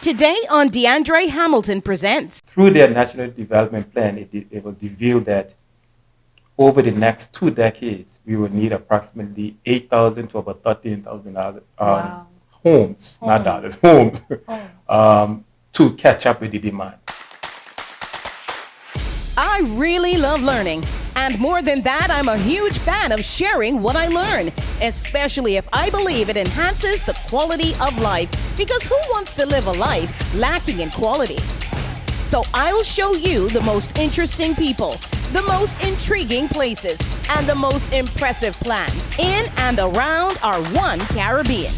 Today on Deandrea Hamilton Presents. Through their National Development Plan, it was revealed that over the next 2 decades, we will need approximately 8,000 to about 13,000 homes, not dollars, homes, to catch up with the demand. I really love learning. And more than that, I'm a huge fan of sharing what I learn, especially if I believe it enhances the quality of life. Because who wants to live a life lacking in quality? So I'll show you the most interesting people, the most intriguing places, and the most impressive plans in and around our one Caribbean.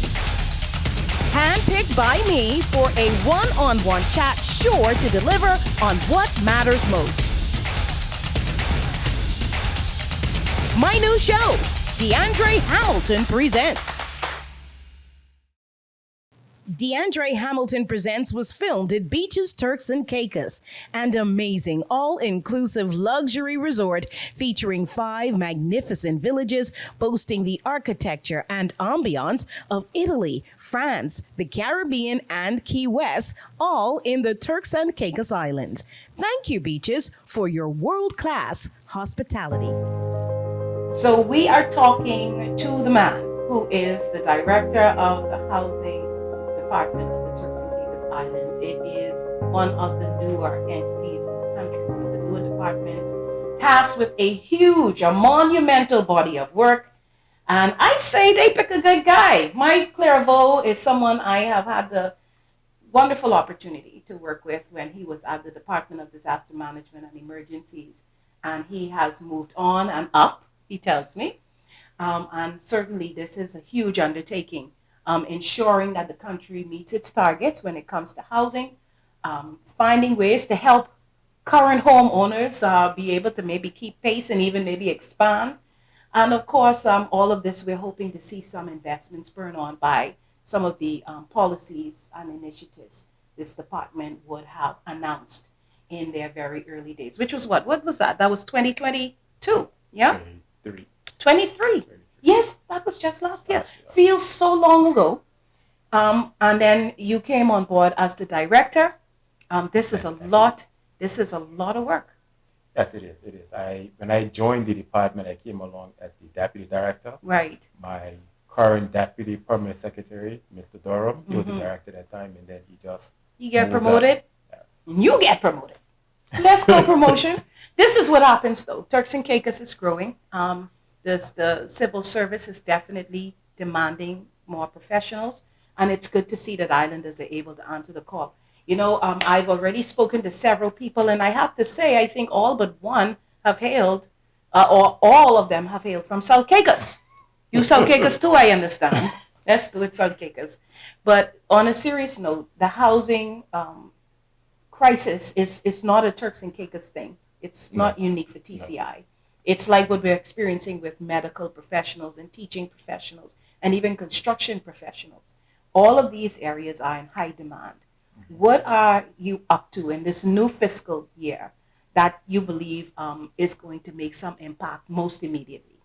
Handpicked by me for a one-on-one chat sure to deliver on what matters most. My new show, Deandrea Hamilton Presents. Deandrea Hamilton Presents was filmed at Beaches Turks and Caicos, an amazing all-inclusive luxury resort featuring 5 magnificent villages boasting the architecture and ambiance of Italy, France, the Caribbean, and Key West, all in the Turks and Caicos Islands. Thank you, Beaches, for your world-class hospitality. So we are talking to the man who is the director of the Housing Department of the Turks and Caicos Islands. It is one of the newer entities in the country, one of the newer departments, tasked with a monumental body of work. And I say they pick a good guy. Mike Clerveaux is someone I have had the wonderful opportunity to work with when he was at the Department of Disaster Management and Emergencies. And he has moved on and up, he tells me. And certainly this is a huge undertaking. Ensuring that the country meets its targets when it comes to housing, finding ways to help current homeowners be able to maybe keep pace and even maybe expand. And of course, all of this, we're hoping to see some investments spurred on by some of the policies and initiatives this department would have announced in their very early days, which was what was that? That was 2022, yeah? 23. Yes, that was just last year. Feels so long ago. And then you came on board as the director. This is a lot of work. Yes, it is. It is. When I joined the department, I came along as the deputy director. Right. My current deputy permanent secretary, Mr. Durham, he was the director at that time, and then you get promoted. Yes. You get promoted. Let's go promotion. This is what happens though. Turks and Caicos is growing. The civil service is definitely demanding more professionals, and it's good to see that islanders are able to answer the call. You know, I've already spoken to several people, and I have to say, I think all but one have hailed, or all of them have hailed from South Caicos. You South Caicos too, I understand. Let's do it, South Caicos. But on a serious note, the housing crisis is not a Turks and Caicos thing. It's not unique for TCI. No. It's like what we're experiencing with medical professionals and teaching professionals and even construction professionals. All of these areas are in high demand. What are you up to in this new fiscal year that you believe is going to make some impact most immediately?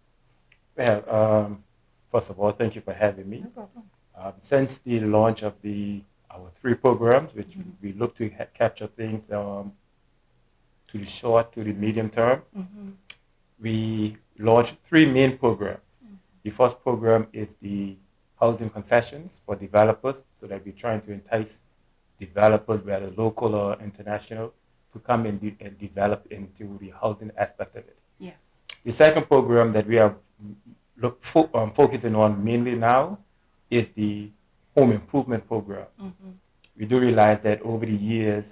Well, first of all, thank you for having me. No problem. Since the launch of our 3 programs, which we look to capture things to the short, to the medium term, we launched 3 main programs. The first program is the housing concessions for developers, so that we're trying to entice developers, whether local or international, to come and develop into the housing aspect of it. Yeah. The second program that we are focusing on mainly now is the home improvement program. We do realize that over the years,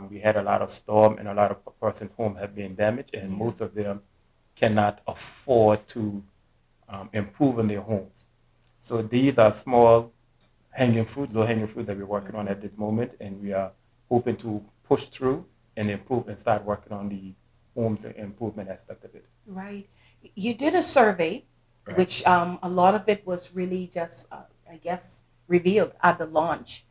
we had a lot of storm and a lot of person's home have been damaged, and most of them cannot afford to improve on their homes. So these are small low hanging fruit that we're working on at this moment, and we are hoping to push through and improve and start working on the homes improvement aspect of it. Right. You did a survey, right, which a lot of it was really just, revealed at the launch.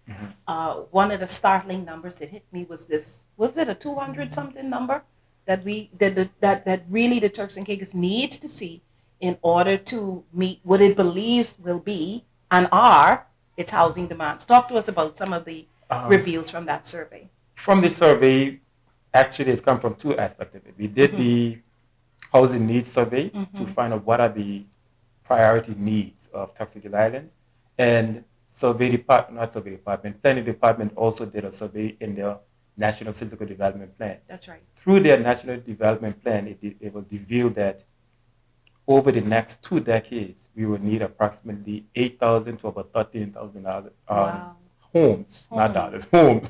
One of the startling numbers that hit me was it a 200 something number that really the Turks and Caicos needs to see in order to meet what it believes will be and are its housing demands. Talk to us about some of the reveals from that survey? From the survey, actually, it's come from two aspects of it. We did the housing needs survey to find out what are the priority needs of Turks and Caicos Islands, and planning department also did a survey in their National Physical Development Plan. That's right. Through their National Development Plan, it was revealed that over the next 2 decades, we will need approximately 8,000 to about 13,000 homes, not dollars, homes,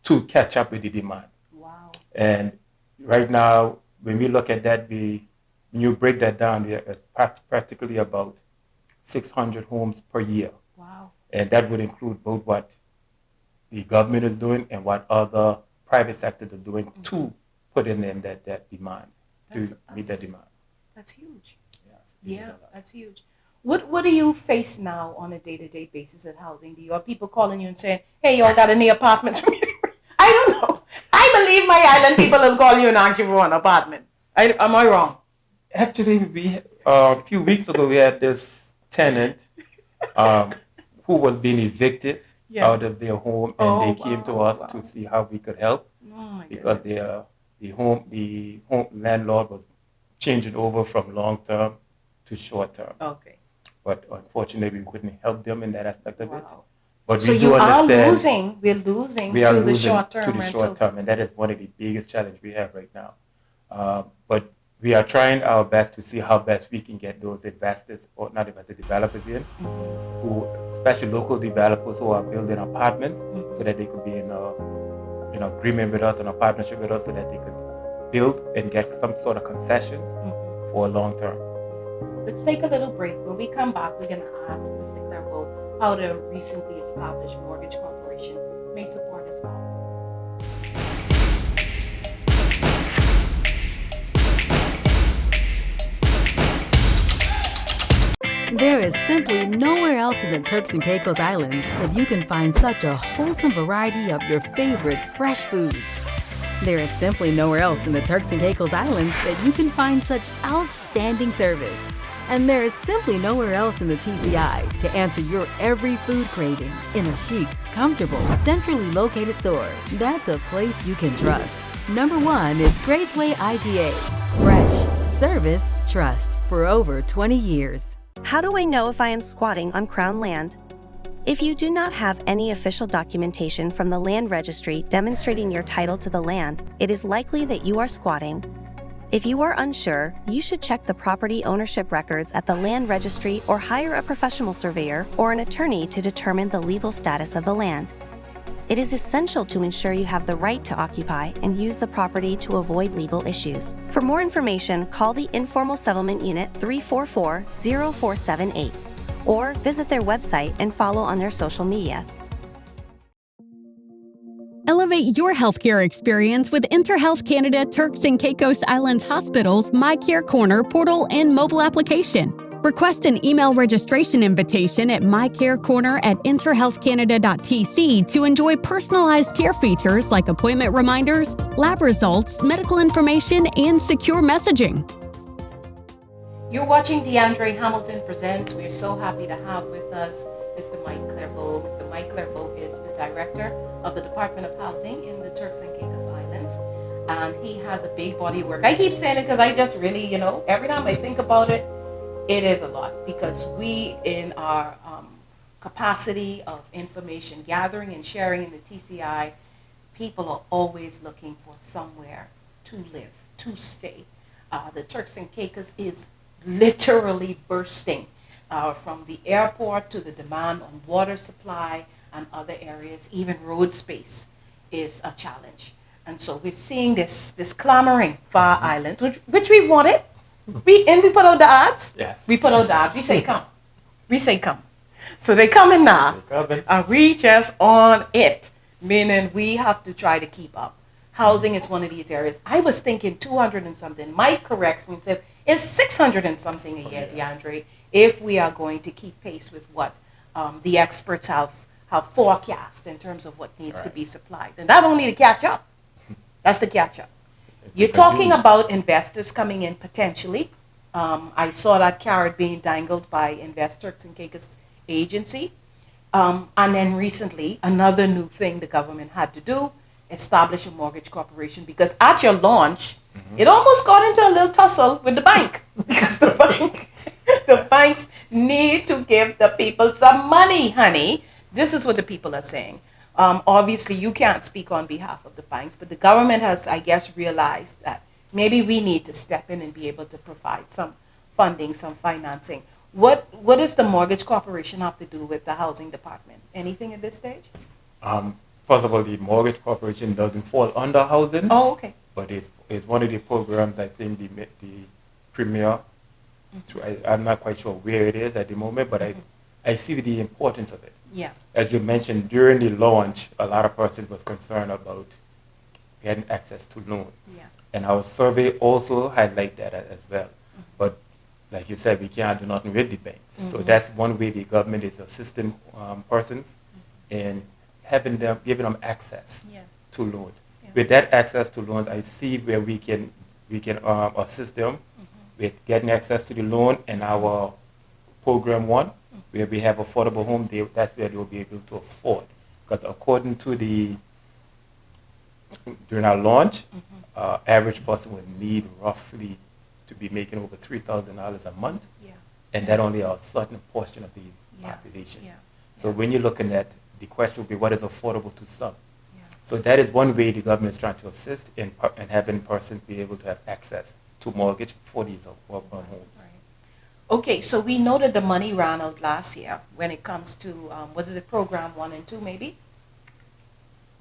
to catch up with the demand. Wow. And right now, when we look at that, when you break that down, we are at practically about 600 homes per year. Wow. And that would include both what the government is doing and what other private sectors are doing to put in them that demand, to meet that demand. That's huge. Yes, yeah, that's huge. What do you face now on a day-to-day basis at housing? Do you have people calling you and saying, hey, y'all got any apartments for me? I don't know. I believe my island people will call you and ask you for an apartment. Am I wrong? Actually, a few weeks ago, we had this tenant who was being evicted out of their home, and they came to us to see how we could help because the home landlord was changing over from long-term to short-term. Okay. But unfortunately, we couldn't help them in that aspect of it. But so we do understand we're losing we are to the losing short-term to the rentals. short-term, and that is one of the biggest challenges we have right now. But we are trying our best to see how best we can get those investors, or not investors, developers in, who, especially local developers who are building apartments, so that they could be in agreement with us and a partnership with us, so that they could build and get some sort of concessions for long term. Let's take a little break. When we come back, we're going to ask Mr. Clerveaux how the recently established mortgage corporation may support his cause. There is simply nowhere else in the Turks and Caicos Islands that you can find such a wholesome variety of your favorite fresh foods. There is simply nowhere else in the Turks and Caicos Islands that you can find such outstanding service. And there is simply nowhere else in the TCI to answer your every food craving in a chic, comfortable, centrally located store. That's a place you can trust. Number 1 is Graceway IGA. Fresh, service, trust for over 20 years. How do I know if I am squatting on Crown land? If you do not have any official documentation from the land registry demonstrating your title to the land, it is likely that you are squatting. If you are unsure, you should check the property ownership records at the land registry or hire a professional surveyor or an attorney to determine the legal status of the land. It is essential to ensure you have the right to occupy and use the property to avoid legal issues. For more information, call the Informal Settlement Unit 344-0478 or visit their website and follow on their social media. Elevate your healthcare experience with InterHealth Canada Turks and Caicos Islands Hospital's MyCare Corner portal and mobile application. Request an email registration invitation at mycarecorner@interhealthcanada.tc to enjoy personalized care features like appointment reminders, lab results, medical information, and secure messaging. You're watching Deandrea Hamilton Presents. We're so happy to have with us Mr. Mike Clerveaux. Mr. Mike Clerveaux is the Director of the Department of Housing in the Turks and Caicos Islands. And he has a big body of work. I keep saying it because I just really, every time I think about it, it is a lot. Because we, in our capacity of information gathering and sharing in the TCI, people are always looking for somewhere to live, to stay. The Turks and Caicos is literally bursting from the airport to the demand on water supply and other areas. Even road space is a challenge. And so we're seeing this clamoring for our islands, which we wanted. We put out the ads. Yes. We put out the ads. We say come. We say come. So they coming now. And we just on it, meaning we have to try to keep up. Housing is one of these areas. I was thinking 200 and something. Mike corrects me and says it's 600 and something a year, Deandrea, if we are going to keep pace with what the experts have forecast in terms of what needs to be supplied. And that only to catch up. That's the catch up. You're talking about investors coming in potentially. I saw that carrot being dangled by Turks and Caicos Agency. And then recently, another new thing the government had to do, establish a mortgage corporation, because at your launch, it almost got into a little tussle with the bank because the banks need to give the people some money, honey. This is what the people are saying. Obviously, you can't speak on behalf of the banks, but the government has, I guess, realized that maybe we need to step in and be able to provide some funding, some financing. What does the mortgage corporation have to do with the housing department? Anything at this stage? First of all, the mortgage corporation doesn't fall under housing. Oh, okay. But it's one of the programs, I think, the premier. I'm not quite sure where it is at the moment, but I see the importance of it. Yeah. As you mentioned, during the launch, a lot of persons was concerned about getting access to loans. Yeah. And our survey also highlight that as well. But like you said, we can't do nothing with the banks. So that's one way the government is assisting persons in giving them access to loans. Yeah. With that access to loans, I see where we can assist them with getting access to the loan, and our program one, where we have affordable home, that's where they'll be able to afford. Because according to during our launch, average person would need roughly to be making over $3,000 a month, and that only a certain portion of the population. Yeah. So when you're looking at, the question would be, what is affordable to some? So that is one way the government is trying to assist in having persons be able to have access to mortgage for these homes. Right. Okay, so we know that the money ran out last year when it comes to, was it program 1 and 2 maybe?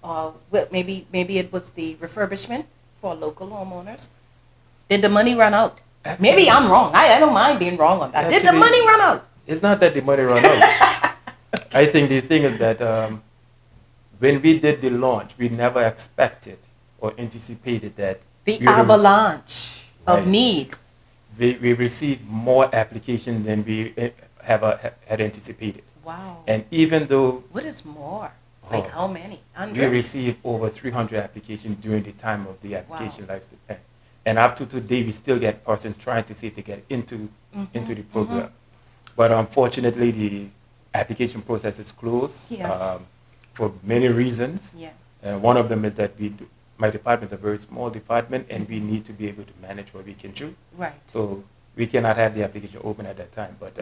Well, maybe it was the refurbishment for local homeowners. Did the money run out? Actually, maybe I'm wrong. I don't mind being wrong on that. Did the money run out? It's not that the money ran out. I think the thing is that when we did the launch, we never expected or anticipated that the avalanche of need. We received more applications than we had anticipated. Wow. And even though... What is more? Like how many? Hundreds? We received over 300 applications during the time of the application lifespan. And up to today, we still get persons trying to see if they get into the program. But unfortunately, the application process is closed for many reasons. Yeah. And one of them is that my department is a very small department, and we need to be able to manage what we can do. Right. So we cannot have the application open at that time. But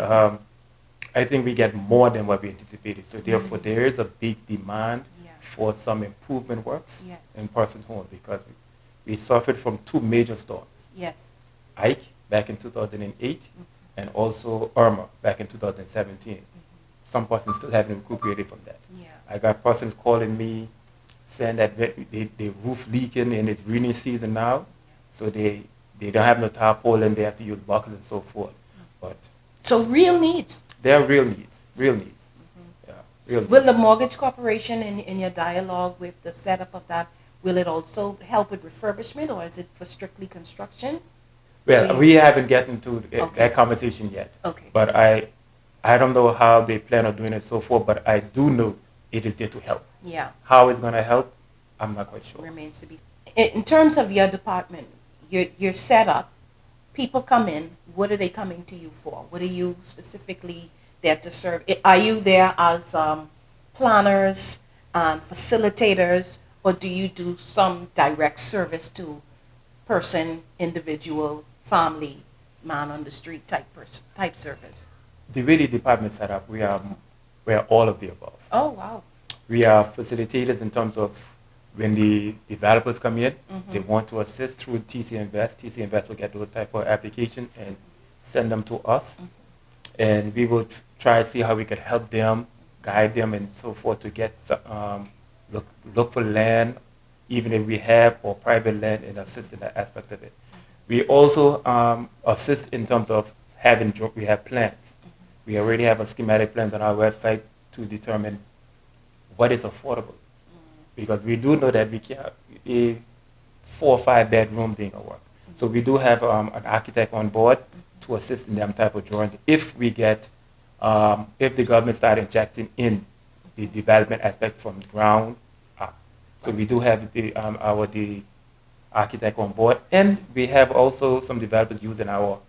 I think we get more than what we anticipated. So therefore, there is a big demand for some improvement works in person's home, because we suffered from 2 major storms. Yes. Ike back in 2008, and also Irma back in 2017. Some persons still haven't recuperated from that. Yeah. I got persons calling me saying that the roof leaking and it's rainy season now, so they don't have no tarpaulin and they have to use buckets and so forth. But so real needs. They are real needs. Yeah, real needs. Will the mortgage corporation, in your dialogue with the setup of that, will it also help with refurbishment, or is it for strictly construction? Well, we haven't gotten to that conversation yet. Okay. But I don't know how they plan on doing it so forth, but I do know it is there to help. Yeah. How it's going to help, I'm not quite sure. Remains to be. In terms of your department, your setup, people come in, what are they coming to you for? What are you specifically there to serve? Are you there as planners, facilitators, or do you do some direct service to person, individual, family, man on the street type service? The way the department is set up, we are all of the above. Oh, wow. We are facilitators in terms of when the developers come in, they want to assist through TCI Invest. TCI Invest will get those type of applications and send them to us. And we will try to see how we can help them, guide them, and so forth to get look for land, even if we have or private land, and assist in that aspect of it. We also assist in terms of we have plans. We already have a schematic plans on our website to determine what is affordable. Because we do know that we can't, 4 or 5 bedrooms ain't gonna work. So we do have an architect on board to assist in them type of drawings. If we get, if the government start injecting in the development aspect from the ground up. So we do have the architect on board, and we have also some developers using our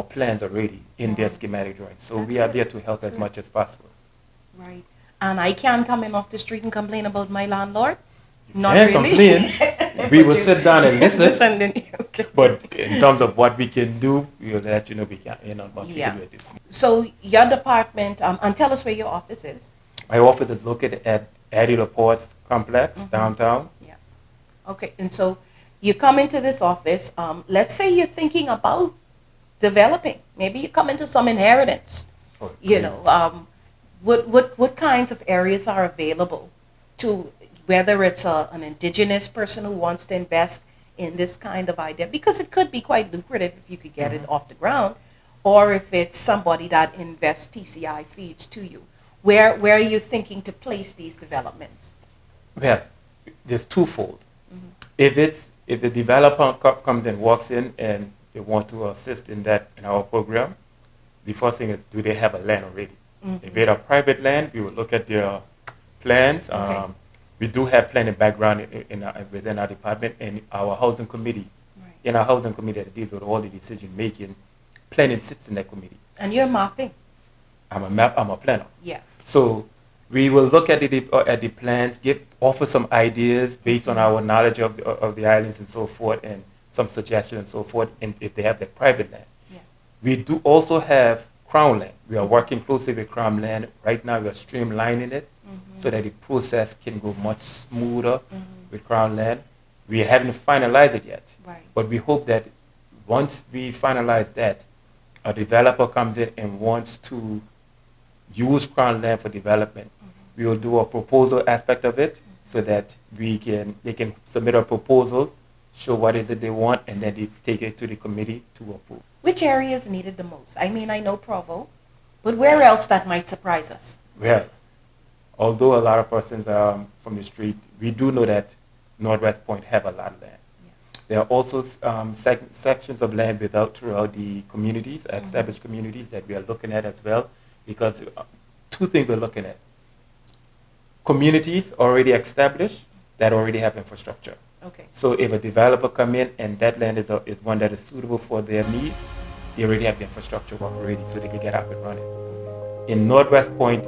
plans already in their schematic drawings. So we are there to help as much as possible. Right. and I can't come in off the street and complain about my landlord? Not really. Complain. We will sit down and listen. Okay. But in terms of what we can do, we'll let you know we can. What we can do at this point. So your department, and tell us where your office is. My office is located at Adela Ports Complex, downtown. Yeah. Okay, and so you come into this office. Let's say you're thinking about developing. Maybe you come into some inheritance. Okay. What kinds of areas are available to, whether it's an indigenous person who wants to invest in this kind of idea, because it could be quite lucrative if you could get it off the ground, or if it's somebody that invests TCI feeds to you. Where are you thinking to place these developments? Well, there's twofold. If the developer comes and walks in and they want to assist in our program, the first thing is, do they have a land already? If they have private land, we will look at their plans. Okay. We do have planning background within our department and our housing committee. Right. In our housing committee that deals with all the decision making, planning sits in that committee. And you're mapping? I'm a planner. Yeah. So we will look at the plans, offer some ideas based on our knowledge of the islands and so forth, and some suggestions and so forth, and if they have the private land. Yeah. We do also have Crown land. We are working closely with Crown land. Right now we are streamlining it so that the process can go much smoother with Crown land. We haven't finalized it yet, right. But we hope that once we finalize that, a developer comes in and wants to use Crown land for development. We will do a proposal aspect of it so that they can submit a proposal, show what is it they want, and then they take it to the committee to approve. Which area is needed the most? I mean, I know Provo, but where else that might surprise us? Well, although a lot of persons from the street, we do know that Northwest Point have a lot of land. Yeah. There are also sections of land throughout the communities, established communities, that we are looking at as well, because two things we're looking at. Communities already established that already have infrastructure. Okay. So if a developer come in and that land is one that is suitable for their need, they already have the infrastructure work already, so they can get up and running. In Northwest Point,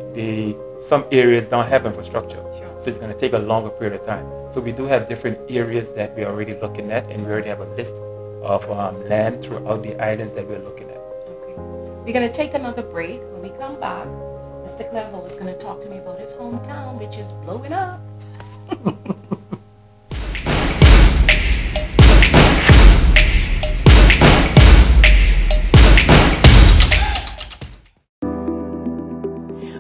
some areas don't have infrastructure, so it's going to take a longer period of time. So we do have different areas that we're already looking at, and we already have a list of land throughout the islands that we're looking at. Okay. We're going to take another break. When we come back, Mr. Clerveaux is going to talk to me about his hometown, which is blowing up.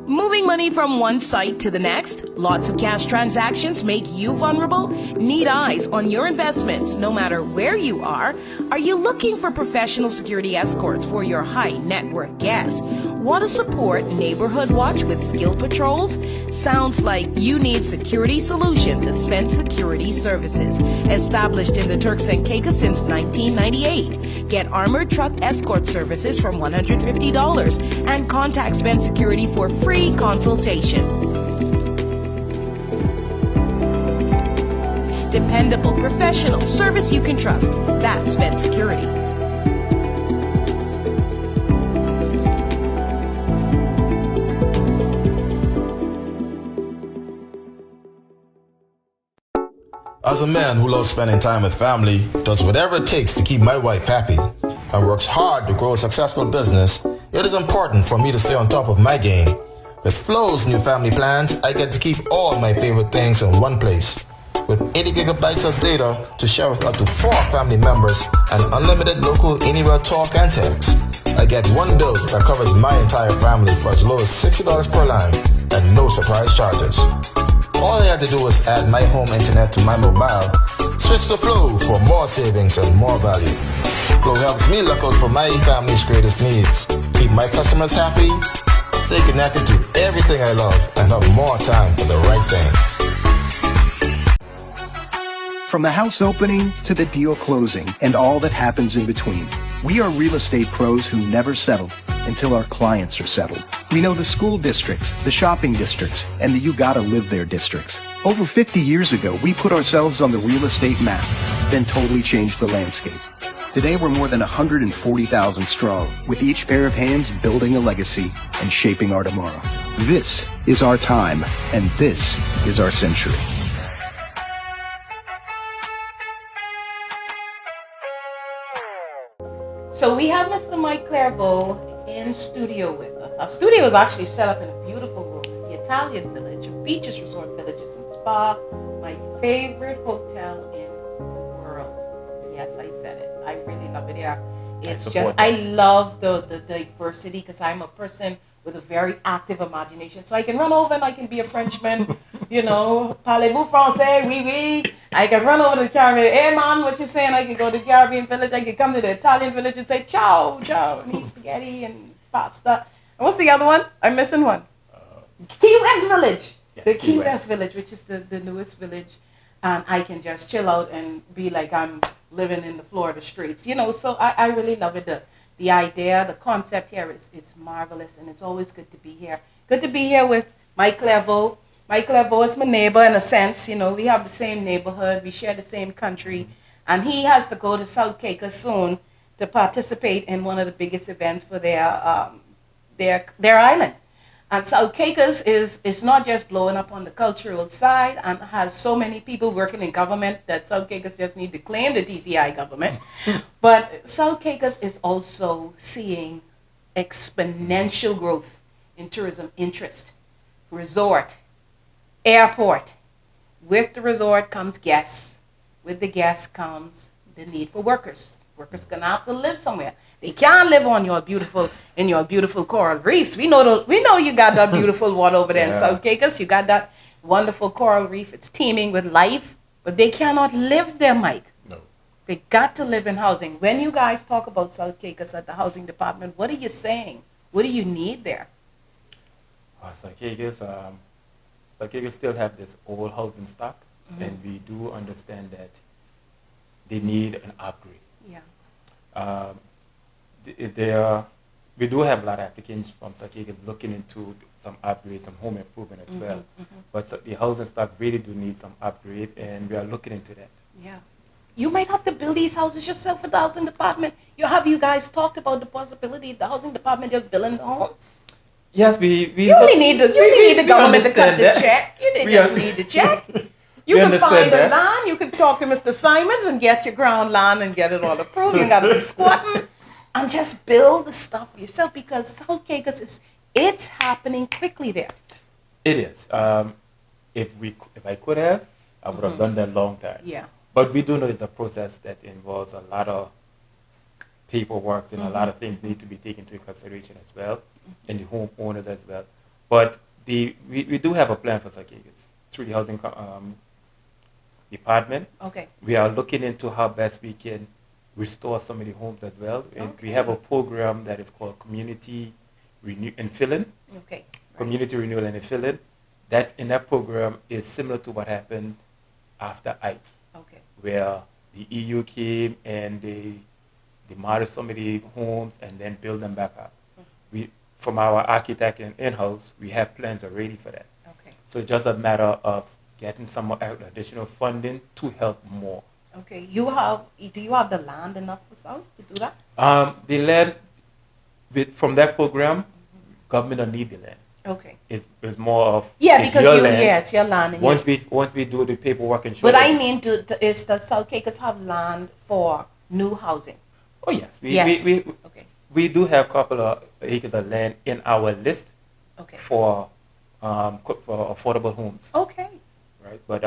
Moving money from one site to the next, lots of cash transactions make you vulnerable? Need eyes on your investments no matter where you are? Are you looking for professional security escorts for your high net worth guests? Want to support Neighborhood Watch with skilled patrols? Sounds like you need security solutions at Spence Security Services. Established in the Turks and Caicos since 1998. Get armored truck escort services from $150 and contact Spence Security for free consultation. Dependable, professional, service you can trust. That's Spence Security. As a man who loves spending time with family, does whatever it takes to keep my wife happy, and works hard to grow a successful business, it is important for me to stay on top of my game. With Flow's new family plans, I get to keep all my favorite things in one place. With 80 gigabytes of data to share with up to 4 family members and unlimited local anywhere talk and text, I get one bill that covers my entire family for as low as $60 per line and no surprise charges. All I had to do was add my home internet to my mobile, switch to Flow for more savings and more value. Flow helps me look out for my family's greatest needs, keep my customers happy, stay connected to everything I love, and have more time for the right things. From the house opening to the deal closing and all that happens in between, we are real estate pros who never settle until our clients are settled. We know the school districts, the shopping districts, and the you gotta live there districts. Over 50 years ago, we put ourselves on the real estate map, then totally changed the landscape. Today we're more than 140,000 strong, with each pair of hands building a legacy and shaping our tomorrow. This is our time, and this is our century. So we have Mr. Mike Clerveaux in studio with us. Our studio is actually set up in a beautiful room, the Italian Village, a beaches, resort, villages, and spa, my favorite hotel in the world. Yes, I said it. I really love it here. It's just, I love the diversity because I'm a person with a very active imagination. So I can run over and I can be a Frenchman, you know, parlez-vous français, oui, oui. I can run over to the Caribbean, hey man, what you saying? I can go to the Caribbean village, I can come to the Italian village and say ciao, ciao, and eat spaghetti and pasta. And what's the other one? I'm missing one. Key West Village. Yes, the Key West Village, which is the newest village. And I can just chill out and be like I'm living in the Florida streets, you know. So I really love it. The idea, the concept here is it's marvelous, and it's always good to be here. Good to be here with Mike Clerveaux. Mike Clerveaux is my neighbor in a sense, you know. We have the same neighborhood, we share the same country, and he has to go to South Caicos soon to participate in one of the biggest events for their island. And South Caicos is not just blowing up on the cultural side and has so many people working in government that South Caicos just need to claim the TCI government. But South Caicos is also seeing exponential growth in tourism interest. Resort, airport. With the resort comes guests. With the guests comes the need for workers. Workers gonna have to live somewhere. They can't live on your beautiful coral reefs. We know you got that beautiful water over there in South Caicos. You got that wonderful coral reef. It's teeming with life, but they cannot live there, Mike. No. They got to live in housing. When you guys talk about South Caicos at the housing department, what are you saying? What do you need there? South Caicos still have this old housing stock, and we do understand that they need an upgrade. Yeah. We do have a lot of applicants from Turks Caicos looking into some upgrades, some home improvement as well. But the housing stock really do need some upgrade, and we are looking into that. Yeah. You might have to build these houses yourself for the housing department. Have you guys talked about the possibility of the housing department just building the homes? Yes, You only need the government to cut the check. You didn't just need the check. You can find the land. You can talk to Mr. Simons and get your ground land and get it all approved. You got to be squatting and just build the stuff yourself because South Caicos it's happening quickly there. It is. If I could have, I would have done that a long time. Yeah. But we do know it's a process that involves a lot of paperwork and a lot of things need to be taken into consideration as well, and the homeowners as well. But we do have a plan for South Caicos through the housing department. Okay. We are looking into how best we can restore some of the homes as well. And we have a program that is called Community Renewal and Fill-In. Okay. Right. Community Renewal and Fill-In. In that program is similar to what happened after Ike. Okay. Where the EU came and they demolished some of the homes and then build them back up. From our architect and in-house, we have plans already for that. Okay. So it's just a matter of getting some additional funding to help more. Okay. Do you have the land enough for South to do that? The land from that program, government don't need the land. Okay. It's more of because it's your land. Once we do the paperwork and show. But I mean, is the South Caicos have land for new housing? Oh yes. We do have a couple of acres of land in our list. Okay. For affordable homes. Okay. Right, but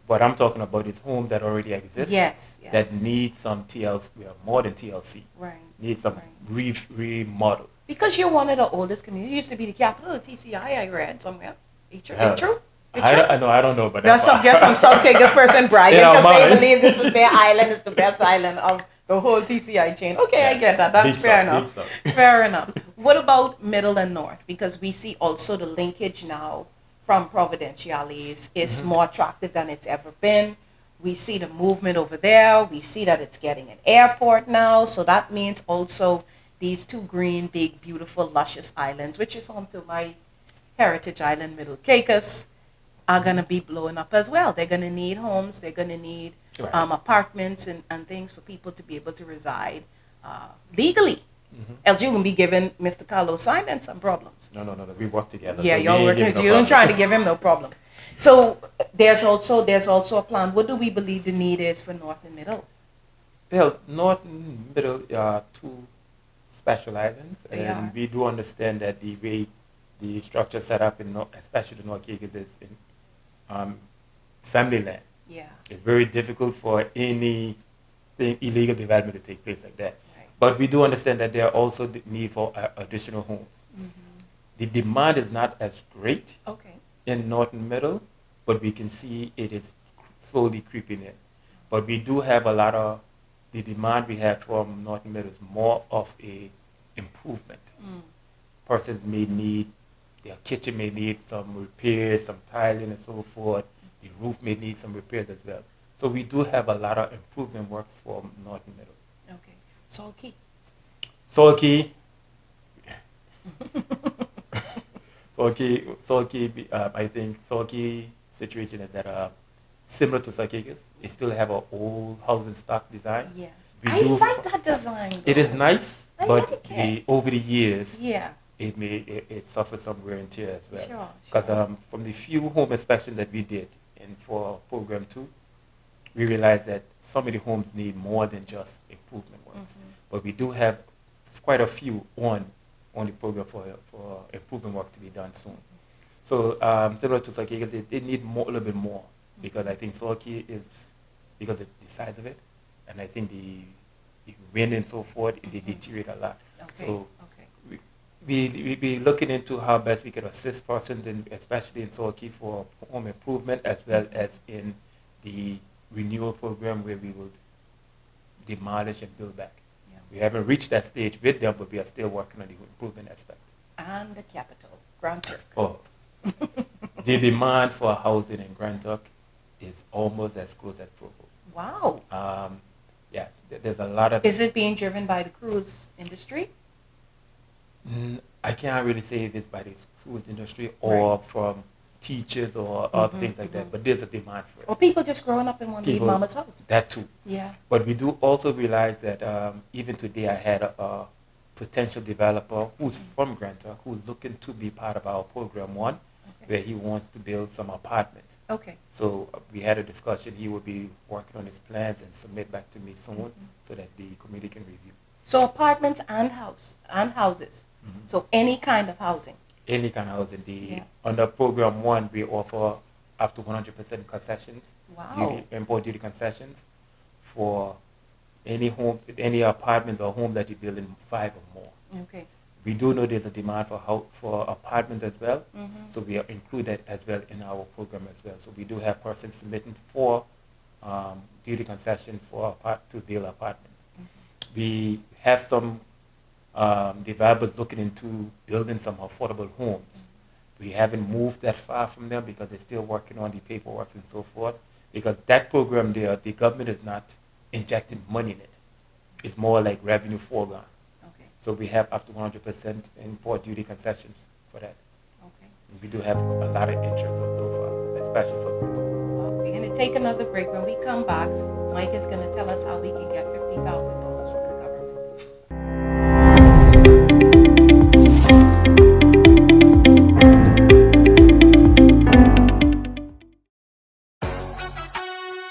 what I'm talking about is homes that already exist. Yes. That need some TLC, more than TLC. Right. Need some remodel. Because you're one of the oldest communities. You used to be the capital of TCI, I read somewhere. True? I don't know, but that's just some South Caicos person bragging because they believe this is their island, it's the best island of the whole TCI chain. Okay, yes. I get that. That's fair enough. Fair enough. What about middle and north? Because we see also the linkage now from Providenciales is more attractive than it's ever been. We see the movement over there. We see that it's getting an airport now. So that means also these two green, big, beautiful, luscious islands, which is home to my heritage island, Middle Caicos. are going to be blowing up as well. They're going to need homes. They're going to need apartments and things for people to be able to reside legally. Else you can be giving Mr. Carlos Simon some problems. No. We work together. Yeah, so y'all work together. You don't try to give him no problem. So there's also a plan. What do we believe the need is for North and Middle? Well, North and Middle are two special islands, and we do understand that the way the structure set up in especially the North Caicos is in family land. Yeah. It's very difficult for any illegal development to take place like that. Right. But we do understand that there are also the need for additional homes. The demand is not as great in North and Middle, but we can see it is slowly creeping in. But we do have a lot of the demand we have from North and Middle is more of a improvement. Persons may need, their kitchen may need some repairs, some tiling and so forth. The roof may need some repairs as well. So we do have a lot of improvement works for North and Middle. Okay. Salkey. I think Salkey situation is that similar to Turks Caicos. It still have an old housing stock design. Yeah. I like that design. Though. It is nice, but like over the years, yeah, it suffers some wear and tear as well. Sure. Because from the few home inspections that we did for program 2, we realized that some of the homes need more than just improvement works. But we do have quite a few on the program for improvement work to be done soon. So similar to Turks Caicos, they need a little bit more, because I think Salkey is, because of the size of it, and I think the wind and so forth, they deteriorate a lot. So we be looking into how best we can assist persons, especially in Salkey, for home improvement, as well as in the renewal program where we will demolish and build back. Yeah. We haven't reached that stage with them, but we are still working on the improvement aspect. And the capital, Grand Turk. Oh, the demand for housing in Grand Turk is almost as close as Provo. Wow. Yeah, there's a lot of... Is it being driven by the cruise industry? I can't really say if it's by the cruise industry or from teachers or other things like that, but there's a demand for it. Or people just growing up in one leave mama's house. That too. Yeah. But we do also realize that even today I had a potential developer who's from Grand Turk who's looking to be part of our program 1, where he wants to build some apartments. Okay. So we had a discussion. He will be working on his plans and submit back to me soon so that the committee can review. So apartments and houses. So any kind of housing. Any kind of housing. Under program 1, we offer up to 100% concessions. Wow. Import duty concessions for any home, any apartments or home that you build in 5 or more. Okay. We do know there's a demand for apartments as well, so we are included as well in our program as well. So we do have persons submitting for duty concession to build apartments. We have some developers looking into building some affordable homes. We haven't moved that far from them because they're still working on the paperwork and so forth. Because that program there, the government is not injecting money in it. It's more like revenue foregone. So we have up to 100% import duty concessions for that. Okay. And we do have a lot of interest so far, especially for people. Well, we're going to take another break. When we come back, Mike is going to tell us how we can get $50,000 from the government.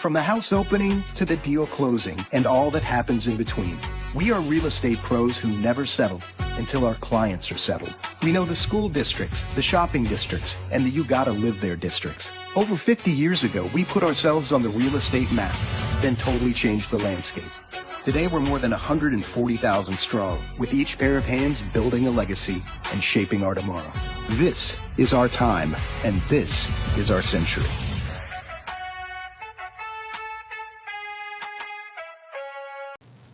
From the house opening to the deal closing and all that happens in between, we are real estate pros who never settle until our clients are settled. We know the school districts, the shopping districts, and the you gotta live there districts. Over 50 years ago, we put ourselves on the real estate map, then totally changed the landscape. Today, we're more than 140,000 strong, with each pair of hands building a legacy and shaping our tomorrow. This is our time, and this is our century.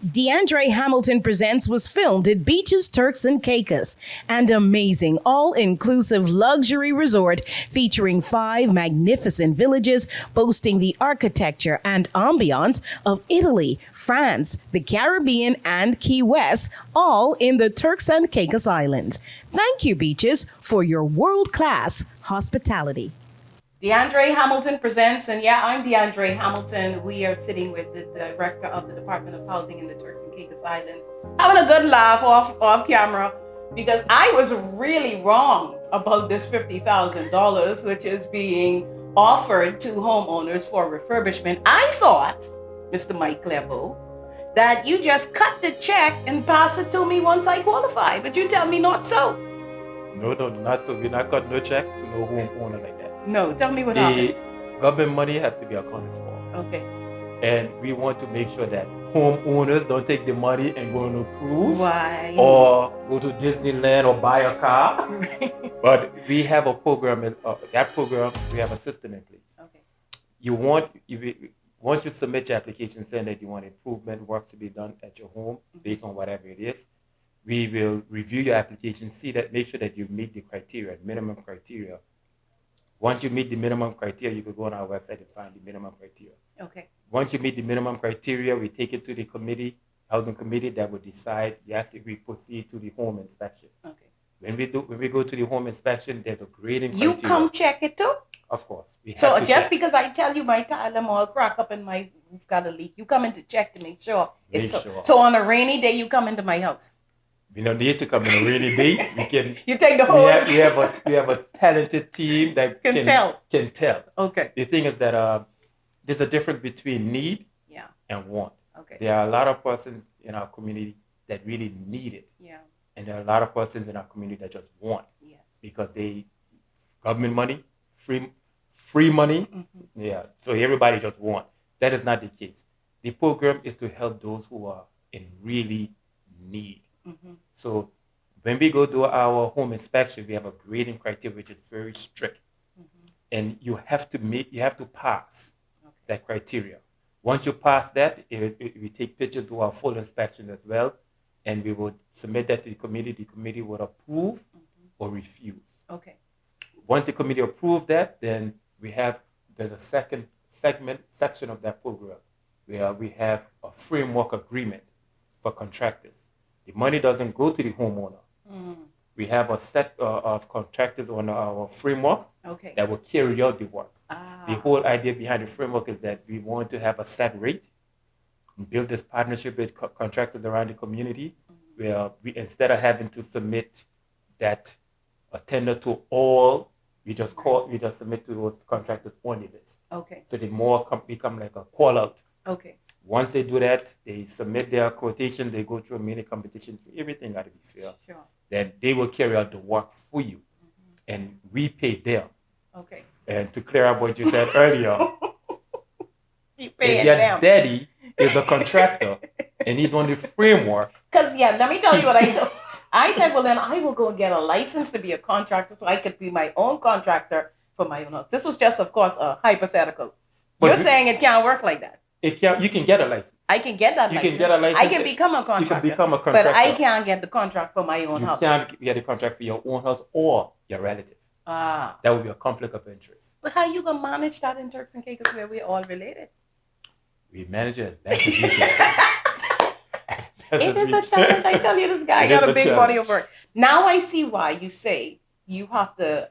Deandrea Hamilton Presents was filmed at Beaches, Turks and Caicos, an amazing all-inclusive luxury resort featuring 5 magnificent villages boasting the architecture and ambiance of Italy, France, the Caribbean, and Key West, all in the Turks and Caicos Islands. Thank you, Beaches, for your world-class hospitality. Deandrea Hamilton presents, and yeah, I'm Deandrea Hamilton. We are sitting with the director of the Department of Housing in the Turks and Caicos Islands, having a good laugh off camera, because I was really wrong about this $50,000, which is being offered to homeowners for refurbishment. I thought, Mr. Mike Clerveaux, that you just cut the check and pass it to me once I qualify, but you tell me not so. No, not so. We're not cutting no check to no homeowner like that. No, tell me what happens. Government money has to be accounted for. Okay. And we want to make sure that homeowners don't take the money and go on a cruise. Why? Or go to Disneyland or buy a car. But we have a program, that program, we have a system in place. Okay. Once you submit your application saying that you want improvement work to be done at your home based on whatever it is, we will review your application, make sure that you meet the criteria, minimum criteria. Once you meet the minimum criteria, you can go on our website and find the minimum criteria. Okay. Once you meet the minimum criteria, we take it to the housing committee that will decide, yes, if we proceed to the home inspection. Okay. When we go to the home inspection, there's a grading criteria. You come check it too? Of course. So just because I tell you my tile all crack up and my roof got a leak, you come in to check to make sure. So on a rainy day, you come into my house. We don't need to come on a rainy day. We can. You take the hose. We have a talented team that can tell. Okay. The thing is that there's a difference between need and want. Okay. There are a lot of persons in our community that really need it. Yeah. And there are a lot of persons in our community that just want. Yes. Because government money, free money. Mm-hmm. Yeah. So everybody just want. That is not the case. The program is to help those who are in really need. Mm-hmm. So when we go do our home inspection, we have a grading criteria which is very strict. Mm-hmm. And you have to pass that criteria. Once you pass that, we take pictures to our full inspection as well, and we will submit that to the committee. The committee will approve or refuse. Okay. Once the committee approves that, then there's a second section of that program where we have a framework agreement for contractors. The money doesn't go to the homeowner. We have a set of contractors on our framework that will carry out the work. The whole idea behind the framework is that we want to have a set rate and build this partnership with contractors around the community where we, instead of having to submit a tender to all, we just submit to those contractors only list. Okay. So they more become like a call out. Okay. Once they do that, they submit their quotation, they go through a mini competition, everything got to be fair. Sure. Then they will carry out the work for you, and we pay them. Okay. And to clear up what you said earlier, you pay if your them. daddy is a contractor and he's on the framework. Because, let me tell you what I told. I said, well, then I will go and get a license to be a contractor so I could be my own contractor for my own house. This was just, of course, a hypothetical. You're saying it can't work like that. It can't. You can get a license. I can get that license. You can get a license. I can become a contractor. You can become a contractor. But I can't get the contract for my own house. You can't get a contract for your own house or your relative. That would be a conflict of interest. But how are you going to manage that in Turks and Caicos where we're all related? We manage it as best as we can. It is a challenge. I tell you, this guy got a big body of work. Now I see why you say you have to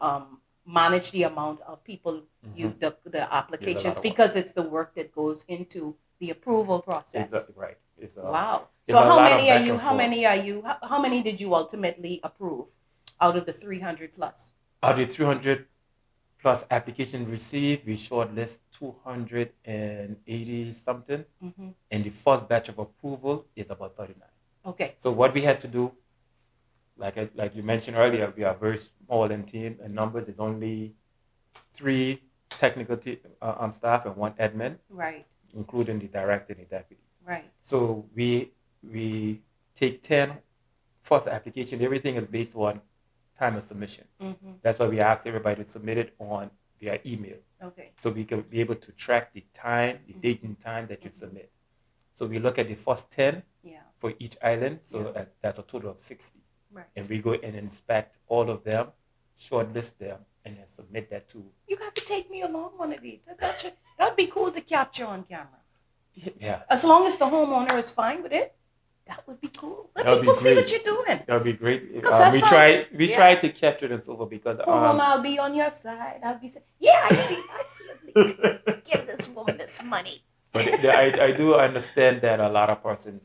manage the amount of people, the applications, because it's the work that goes into the approval process. Right. Wow. So how many are you? How many did you ultimately approve out of the 300 plus? Out of the 300 plus applications received, we shortlist 280 something, and the first batch of approval is about 39. Okay. So what we had to do, like you mentioned earlier, we are very small in team and numbers. There's only 3 technical staff and 1 admin, right, including the director and the deputy. Right. So we take 10 first application. Everything is based on time of submission. That's why we ask everybody to submit it via email. Okay. So we can be able to track the time, the date and time that you submit. So we look at the first 10 for each island. So that's a total of 60. Right. And we go and inspect all of them, shortlist them, and then submit that to. You got to take me along one of these. That'd be cool to capture on camera. Yeah. As long as the homeowner is fine with it. That would be cool. Let That would be people see what great. you're doing. That would be great. That We sounds- try to capture this over because I'll be on your side. I'll be saying, yeah, I see it. Give this woman this money. but I do understand that a lot of persons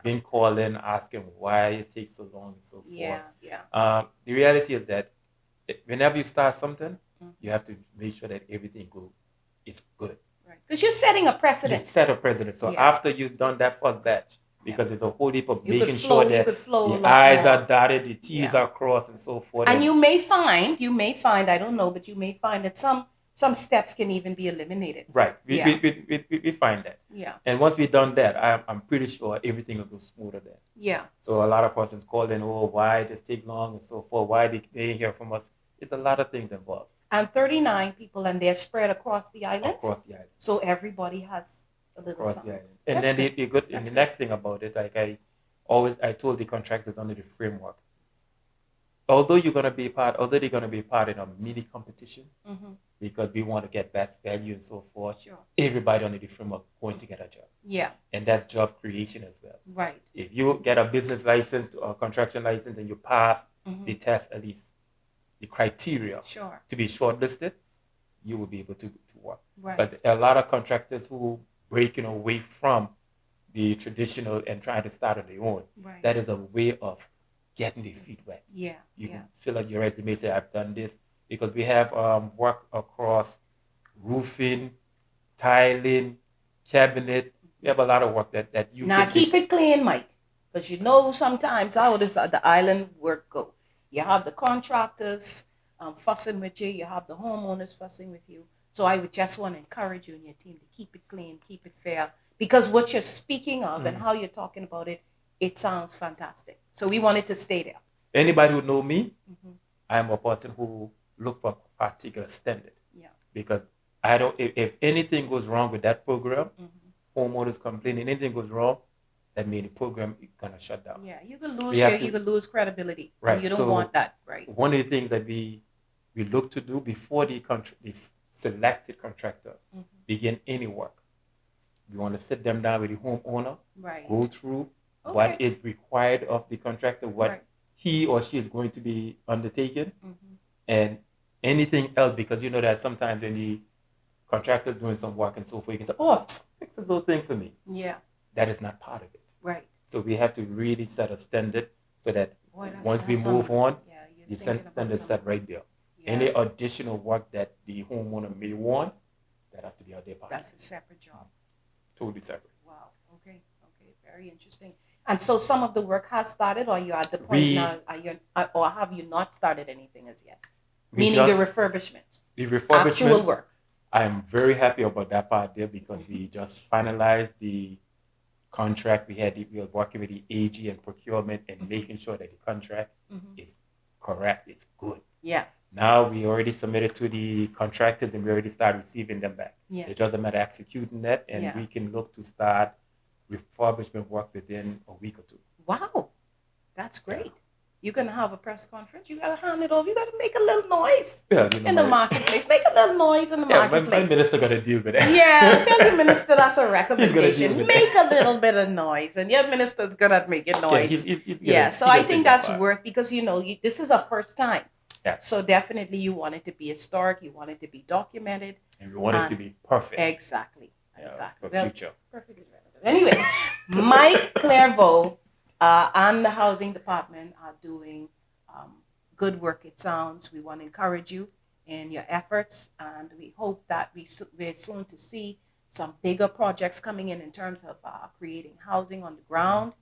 been calling asking why it takes so long and so forth. The reality is that whenever you start something, you have to make sure that everything is good. Right. Because you're setting a precedent. You set a precedent. So after you've done that first batch, because it's a whole heap of making sure that the I's are dotted, the T's are crossed, and so forth. And you may find, I don't know, but you may find that some steps can even be eliminated. Right. We find that. Yeah. And once we've done that, I'm pretty sure everything will go smoother then. Yeah. So a lot of persons call in, why this take long and so forth, why they didn't hear from us. It's a lot of things involved. And 39 people, and they're spread across the islands? Across the island. So everybody has a little Across something. the island. And then the good, and the next thing about it, like I told the contractors under the framework, although they're going to be part in a mini competition, because we want to get best value and so forth, everybody under the framework going to get a job. Yeah. And that's job creation as well. Right. If you get a business license or construction license and you pass the test, at least the criteria to be shortlisted, you will be able to work. Right. But a lot of contractors who breaking away from the traditional and trying to start on their own, that is a way of getting their feet wet. Yeah. You can fill out your resume, say, I've done this, because we have work across roofing, tiling, cabinet. We have a lot of work that you now keep it clean, Mike, because you know sometimes how the island work go. You have the contractors fussing with you. You have the homeowners fussing with you. So I would just want to encourage you and your team to keep it clean, keep it fair, because what you're speaking of and how you're talking about it, it sounds fantastic. So we want it to stay there. Anybody who know me, I'm a person who look for a particular standard. Yeah. Because I don't. If anything goes wrong with that program, homeowners complaining, anything goes wrong, that means the program is gonna shut down. Yeah, you can lose credibility. Right. You don't want that, right? One of the things that we look to do before the selected contractor begin any work, we want to sit them down with the homeowner, go through what is required of the contractor, what he or she is going to be undertaking, and anything else, because you know that sometimes when the contractor is doing some work and so forth, you can say, fix this little thing for me. Yeah. That is not part of it. Right. So we have to really set a standard so that once we move on, the standard set right there. Yeah. Any additional work that the homeowner may want, that have to be out there. That's a separate job. Totally separate. Wow. Okay. Very interesting. And so some of the work has started, or you're at the point now, or have you not started anything as yet? Meaning the refurbishments. The refurbishment. Actual work. I'm very happy about that part there because we just finalized the contract. We were working with the AG and procurement and making sure that the contract is correct, it's good. Yeah. Now we already submitted to the contractors and we already started receiving them back. Yeah. It doesn't matter executing that, and we can look to start refurbishment work within a week or two. Wow, that's great. Yeah. You're going to have a press conference. You got to hand it over. You got to make a little noise in the marketplace. Make a little noise in the marketplace. My minister got to deal with that. Yeah, tell your minister that's a recommendation. Make a little bit of noise, and your minister's going to make it noise. So I think that's worth, because, this is a first time. Yeah. So definitely you want it to be historic. You want it to be documented. And we want it to be perfect. Exactly. For future. Perfect is relevant. Anyway, Mike Clerveaux and the Housing Department are doing good work, it sounds. We want to encourage you in your efforts, and we hope that we're soon to see some bigger projects coming in terms of creating housing on the ground,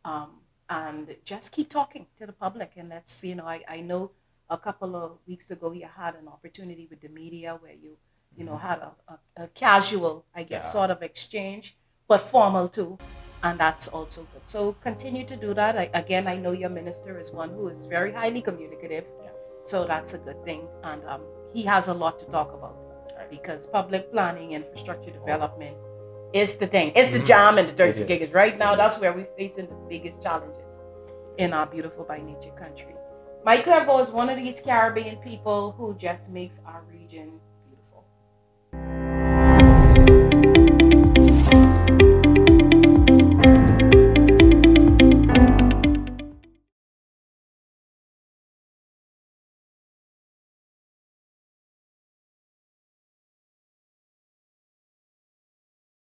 and just keep talking to the public. And let's, I know a couple of weeks ago you had an opportunity with the media where you had a casual, sort of exchange, but formal too. And that's also good. So continue to do that. I know your minister is one who is very highly communicative. Yeah. So that's a good thing. And he has a lot to talk about, because public planning, infrastructure development is the thing. It's the jam in the Turks and Caicos. Right now, that's where we're facing the biggest challenges in our beautiful by nature country. Mike Clerveaux is one of these Caribbean people who just makes our region